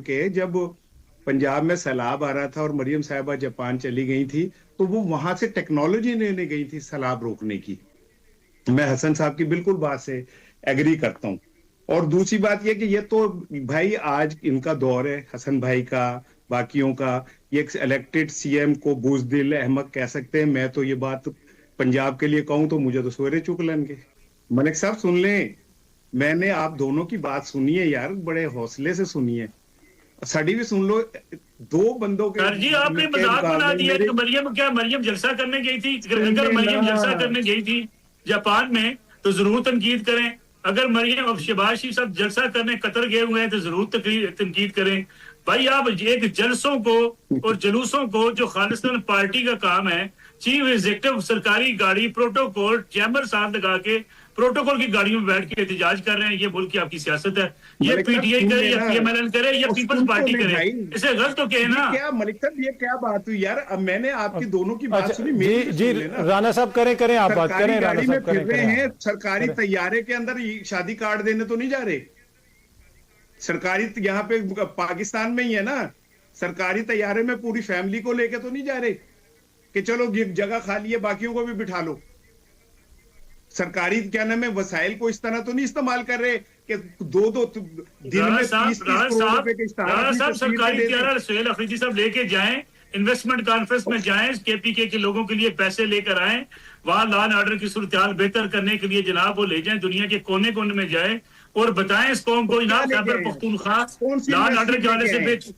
के जब पंजाब में सैलाब आ रहा था और मरियम साहिबा जापान चली गई थी, तो वो वहां से टेक्नोलॉजी लेने गई थी सैलाब रोकने की। मैं हसन साहब की बिल्कुल बात से एग्री करता हूँ। और दूसरी बात यह कि ये तो भाई आज इनका दौर है, हसन भाई का, बाकियों का। ये इलेक्टेड सीएम को बुजदिल अहमक कह सकते हैं। मैं तो ये बात पंजाब के लिए कहूं तो मुझे तो सवेरे चुक लेंगे। मलिक साहब सुन लें, मैंने आप दोनों की बात सुनी है यार, बड़े हौसले से सुनिए, सड़ी भी सुन लो। दो बंदों के सर जी आपने मजाक बना दिया कि मरियम जलसा करने गई थी। अगर मरियम जलसा करने गई थी जापान में तो जरूर तनकीद करें। अगर मरियम अब शहबाज शरीफ साहब जलसा करने कतर गए हुए हैं तो जरूर तनकीद करें। भाई आप एक जलसों को और जुलूसों को, जो खालिस्तान पार्टी का काम है, चीफ एग्जीक्यूटिव सरकारी गाड़ी प्रोटोकॉल चैम्बर साथ लगा के प्रोटोकॉल की गाड़ियों में बैठ के एहतजाज कर रहे हैं। ये मुल्क की आपकी सियासत है। ये पीटीआई करे या पीएमएल करे या पीपल्स पार्टी करे, इसे गलत तो कहे ना। क्या मलिक साहब ये क्या बात हुई यार? अब मैंने आपकी दोनों की बात सुनी। जी राना साहब करें आप बात करें। गाड़ी में फिर रहे हैं, सरकारी तैयारे के अंदर शादी कार्ड देने तो नहीं जा रहे। सरकारी यहाँ पे पाकिस्तान में ही है ना, सरकारी तैयारे में पूरी फैमिली को लेके तो नहीं जा रहे कि चलो जगह खाली है बाकियों को भी बिठा लो। सरकारी क्या नाम है वसाइल को इस तरह तो नहीं इस्तेमाल कर रहे कि दो दिन में 30 करोड़ रुपए के सरकारी तैयारा सुहेल अफरीदी साहब लेके जाएं, इन्वेस्टमेंट कॉन्फ्रेंस में जाएं, केपीके के लोगों के लिए पैसे लेकर आए, वहां लॉ एंड ऑर्डर की सूरत हाल बेहतर करने के लिए जनाब वो ले जाएं, दुनिया के कोने कोने में जाए और बताएं इस कौम को जनाब Khyber Pakhtunkhwa law and order के हवाले से बेच।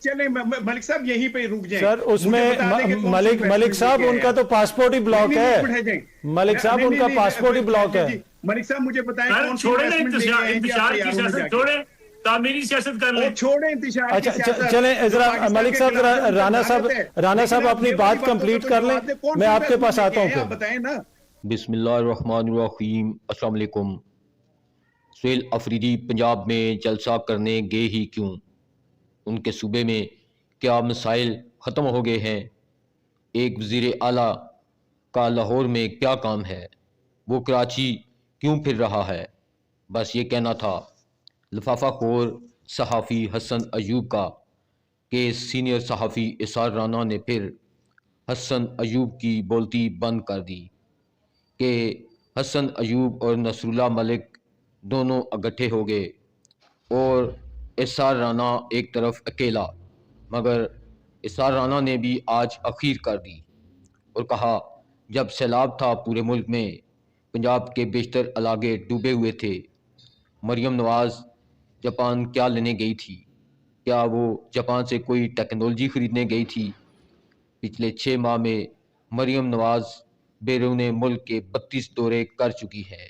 चले मलिक साहब यहीं पे रुक जाएं सर। उसमें मलिक साहब उनका तो पासपोर्ट ही ब्लॉक है। मलिक साहब उनका पासपोर्ट ही ब्लॉक है। मलिक साहब मुझे बताएं, छोड़े ना इंतजार की सियासत, छोड़े तामीरी सियासत कर ले, छोड़े इंतजार। अच्छा चलें जरा मलिक साहब, राना साहब अपनी बात कंप्लीट कर लें, मैं आपके पास आता हूँ। बताएं ना। बिस्मिल्लाहिर्रहमानिर्रहीम, अस्सलाम वालेकुम। सुहेल अफरीदी पंजाब में जलसा करने गए ही क्यों? उनके सूबे में क्या मसाइल ख़त्म हो गए हैं? एक वज़ीर आला का लाहौर में क्या काम है? वो कराची क्यों फिर रहा है? बस ये कहना था। लिफाफा खोर सहाफ़ी हसन अयूब का केस सीनियर सहाफ़ी इसार राना ने फिर हसन अयूब की बोलती बंद कर दी कि हसन अयूब और नसरुल्लाह मलिक दोनों इकट्ठे हो गए और इसार राना एक तरफ अकेला। मगर इसार राना ने भी आज अखीर कर दी और कहा जब सैलाब था पूरे मुल्क में, पंजाब के बेशतर इलाके डूबे हुए थे, मरियम नवाज़ जापान क्या लेने गई थी? क्या वो जापान से कोई टेक्नोलॉजी ख़रीदने गई थी? पिछले 6 माह में मरियम नवाज़ बैरून मुल्क के 32 दौरे कर चुकी है।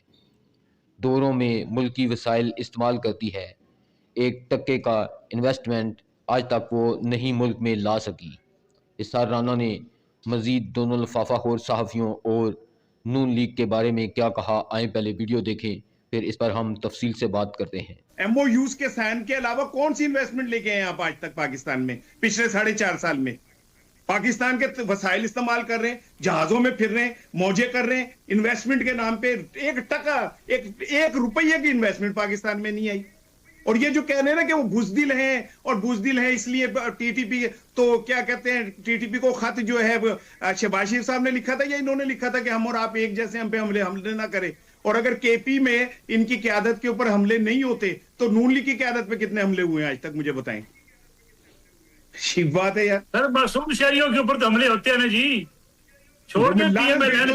दौरों में मुल्की वसाइल इस्तेमाल करती है। 1 टके का इन्वेस्टमेंट आज तक वो नहीं मुल्क में ला सकी। इसार राना ने मज़ीद दोनों लिफाफा खोर सहाफ़ियों और नून लीग के बारे में क्या कहा, आए पहले वीडियो देखें, फिर इस पर हम तफसील से बात करते हैं। MOUs के साइन के अलावा कौन सी इन्वेस्टमेंट लेके आए आप आज तक पाकिस्तान में? पिछले 4.5 साल में पाकिस्तान के वसाइल इस्तेमाल कर रहे हैं, जहाजों में फिर रहे हैं, मौजे कर रहे हैं, इन्वेस्टमेंट के नाम पे 1 टका, एक रुपये की इन्वेस्टमेंट पाकिस्तान में नहीं आई। और ये जो कह रहे हैं ना कि वो बुजदिल हैं और बुजदिल है इसलिए टीटीपी, तो क्या कहते हैं, टीटीपी को खत जो है शहबाज शरीफ साहब ने लिखा था या इन्होंने लिखा था कि हम और आप एक जैसे, हम पे हमले ना करें। और अगर केपी में इनकी क्यादत के ऊपर हमले नहीं होते तो नून लीग की क्यादत पे कितने हमले हुए हैं आज तक, मुझे बताएं। ठीक बात है यार। सर मासूम शहरियों के ऊपर तो हमले होते हैं ना जी, छोड़ के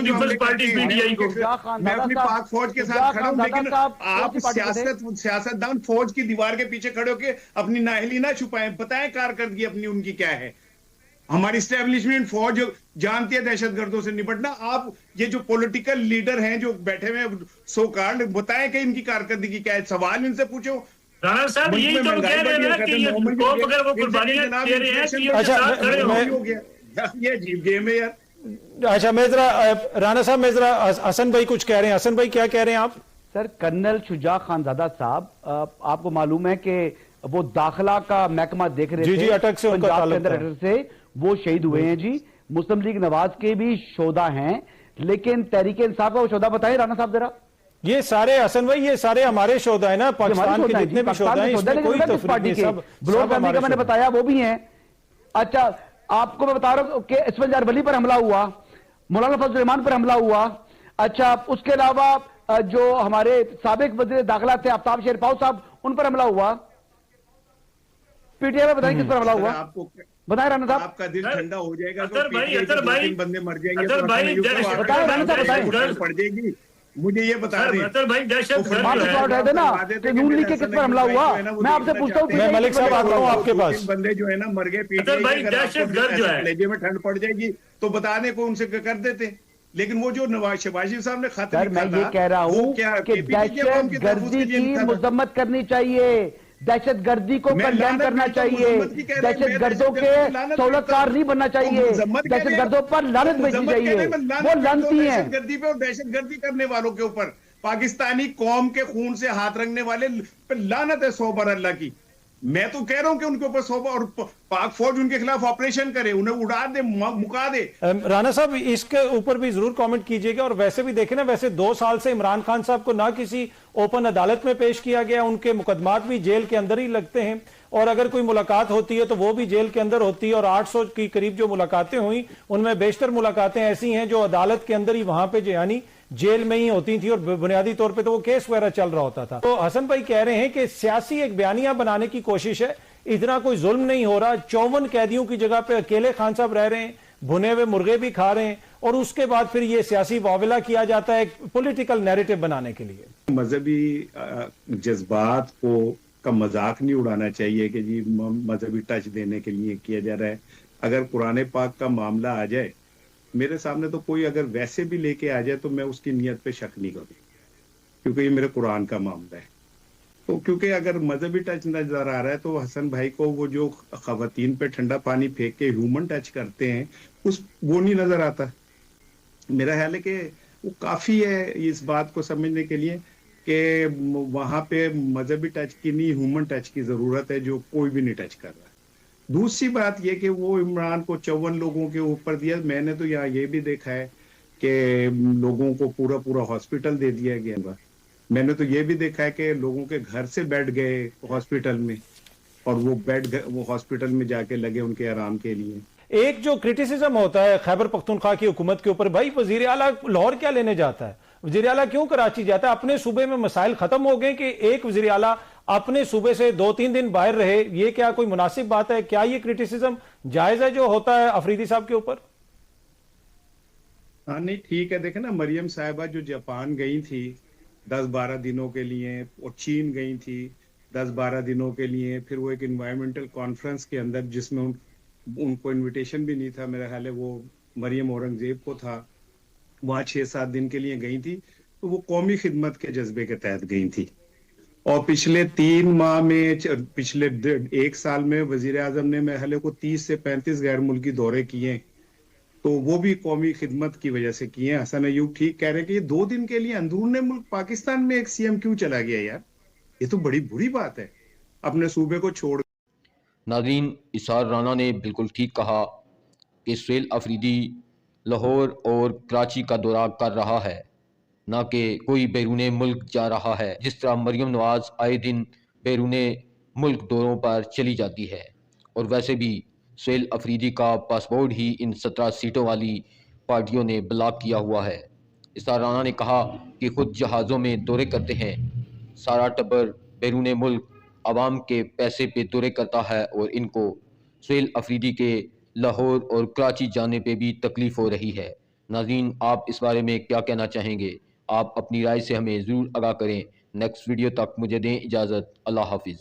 पीपल्स पार्टी पीटीआई को। मैं अपनी पाक फौज के साथ खड़ा हूं, लेकिन आप सियासतदान फौज की दीवार के पीछे खड़े होकर अपनी नाअहली ना छुपाएं। बताएं कारकर्दगी अपनी उनकी क्या है। हमारी स्टैब्लिशमेंट फौज जानती है दहशतगर्दों से निपटना। आप ये जो पॉलिटिकल लीडर हैं जो बैठे हुए सो कार्ड, बताएं कि इनकी कारकर्दगी क्या है। सवाल इनसे पूछो। राणा साहब यही तो कह रहे हैं कि ये अगर वो कुर्बानियां दे रहे हैं कि ये अजीब गेम है यार। अच्छा मैं जरा राणा साहब, मैं जरा हसन भाई कुछ कह रहे हैं। हसन भाई क्या कह रहे हैं आप? सर कर्नल शुजा खानजादा साहब, आपको मालूम है कि वो दाखिला का महकमा देख रहे थे, जी अटक से उनका पंजाब के अंदर अटक से वो शहीद हुए हैं जी। मुस्लिम लीग नवाज के भी शोधा हैं, लेकिन तहरीक इंसाफ का वो शोधा बताएं राणा साहब जरा। ये सारे हसन भाई, ये सारे हमारे शोधा है ना, पाकिस्तान के जितने भी शोधा हैं, इसमें कोई तफरीक नहीं, सब फैमिली का मैंने बताया वो भी हैं। अच्छा, आपको मैं बता रहा हूं कि इसफंजार वली पर हमला हुआ, मौलाना फजल रहमान पर हमला हुआ। अच्छा, उसके अलावा जो हमारे साबिक वजीर दाखिला थे आफ्ताब शेरपाव साहब, उन पर हमला हुआ। पीटीआई में बताइए किस पर हमला हुआ, आपको बताए राना साहब। आपका दिल ठंडा हो जाएगा अतर भाई बंदे मर जाएंगे अतर तो भाई बताए राना साहब, बताए। पड़ जाएगी। मुझे ये बता दें, अतर भाई दहशत बात तो शॉर्ट है ना कि नून लीग के किस पर हमला हुआ। मैं आपसे पूछता हूँ, मैं मलिक साहब आता हूँ आपके पास। बंदे जो है ना मर गए, अतर भाई दहशतगर्द जो है, कलेजे में ठंड पड़ जाएगी तो बताने को उनसे कर देते। लेकिन वो जो नवाज शहबाज साहब ने खत सर, मैं ये कह रहा हूँ कि दहशत गर्दी की मजम्मत करनी चाहिए, दहशत गर्दी को कंडेम करना चाहिए, दहशत गर्दों के सहूलतकार नहीं बनना चाहिए, दहशत गर्दों पर लानत भेजनी चाहिए, वो लानती है। दहशत गर्दी पे और दहशत गर्दी करने वालों के ऊपर, पाकिस्तानी कौम के खून से हाथ रंगने वाले पे लानत है 100 बार अल्लाह की। मैं तो कह रहा हूं कि उनके ऊपर 100 और पाक फौज उनके खिलाफ ऑपरेशन करे, उन्हें उड़ा दे, मुका दे। राना साहब, इसके ऊपर भी जरूर कमेंट कीजिएगा। और वैसे भी देखें ना, वैसे 2 साल से इमरान खान साहब को ना किसी ओपन अदालत में पेश किया गया, उनके मुकदमात भी जेल के अंदर ही लगते हैं, और अगर कोई मुलाकात होती है तो वो भी जेल के अंदर होती है। और 800 की करीब जो मुलाकातें हुई, उनमें बेशतर मुलाकातें ऐसी हैं जो अदालत के अंदर ही, वहां पे यानी जेल में ही होती थी, और बुनियादी तौर पे तो वो केस वगैरह चल रहा होता था। तो हसन भाई कह रहे हैं कि सियासी एक बयानिया बनाने की कोशिश है, इतना कोई जुल्म नहीं हो रहा। 54 कैदियों की जगह पे अकेले खान साहब रह रहे हैं, भुने हुए मुर्गे भी खा रहे हैं, और उसके बाद फिर ये सियासी वाविला किया जाता है एक पॉलिटिकल नैरेटिव बनाने के लिए। मजहबी जज्बात को का मजाक नहीं उड़ाना चाहिए कि जी मजहबी टच देने के लिए किया जा रहा है। अगर कुरान पाक का मामला आ जाए मेरे सामने, तो कोई अगर वैसे भी लेके आ जाए तो मैं उसकी नीयत पे शक नहीं करूँ, क्योंकि ये मेरे कुरान का मामला है। तो क्योंकि अगर मजहबी टच नजर आ रहा है तो हसन भाई को वो जो खवातीन पे ठंडा पानी फेंक के ह्यूमन टच करते हैं, वो नहीं नजर आता। मेरा ख्याल है कि वो काफी है इस बात को समझने के लिए कि वहां पे मजहबी टच की नहीं, ह्यूमन टच की जरूरत है, जो कोई भी नहीं टच कर रहा। दूसरी बात यह कि वो इमरान को 54 लोगों के ऊपर दिया। मैंने तो यहाँ ये भी देखा है कि लोगों को पूरा पूरा हॉस्पिटल दे दिया गया। मैंने तो ये भी देखा है कि लोगों के घर से बैठ गए हॉस्पिटल में, और वो हॉस्पिटल में जाके लगे उनके आराम के लिए। एक जो क्रिटिसिज्म होता है खैबर पख्तूनख्वा की हुकूमत के ऊपर, भाई वजीर आला लाहौर क्या लेने जाता है, वजीर आला क्यों कराची जाता है? अपने सूबे में मसाइल खत्म हो गए कि एक वजीर आला अपने सूबे से 2-3 दिन बाहर रहे, ये क्या कोई मुनासिब बात है? क्या ये क्रिटिसिज्म जायज है जो होता है अफरीदी साहब के ऊपर? हाँ, नहीं ठीक है। देखे ना, मरियम साहिबा जो जापान गई थी 10-12 दिनों के लिए, और चीन गई थी 10-12 दिनों के लिए, फिर वो एक इन्वायरमेंटल कॉन्फ्रेंस के अंदर जिसमें उनको इनविटेशन भी नहीं था, मेरा ख्याल है वो मरियम औरंगजेब को था, वहां 6-7 दिन के लिए गई थी। तो वो कौमी खिदमत के जज्बे के तहत गई थी। और पिछले 3 माह में, पिछले 1 साल में वजीर आजम ने मेरे ख्याल को 30 से 35 गैर मुल्की दौरे किए, तो वो भी कौमी खिदमत की वजह से किए। हसन अयूब ठीक कह रहे हैं कि ये 2 दिन के लिए अंदरूनी मुल्क पाकिस्तान में एक सीएम क्यों चला गया यार, ये तो बड़ी बुरी बात है, अपने सूबे को छोड़। नाज़रीन, इसार राना ने बिल्कुल ठीक कहा कि सुहेल अफरीदी लाहौर और कराची का दौरा कर रहा है, ना कि कोई बैरून मुल्क जा रहा है, जिस तरह मरियम नवाज आए दिन बैरून मुल्क दौरों पर चली जाती है। और वैसे भी सुहेल अफरीदी का पासपोर्ट ही इन 17 सीटों वाली पार्टियों ने ब्लॉक किया हुआ है। इसार राना ने कहा कि खुद जहाज़ों में दौरे करते हैं, सारा टब्बर बैरून मुल्क आवाम के पैसे पे दौरे करता है, और इनको सुहेल अफरीदी के लाहौर और कराची जाने पे भी तकलीफ़ हो रही है। नाज़रीन, आप इस बारे में क्या कहना चाहेंगे? आप अपनी राय से हमें ज़रूर आगाह करें। नेक्स्ट वीडियो तक मुझे दें इजाज़त। अल्लाह हाफिज़।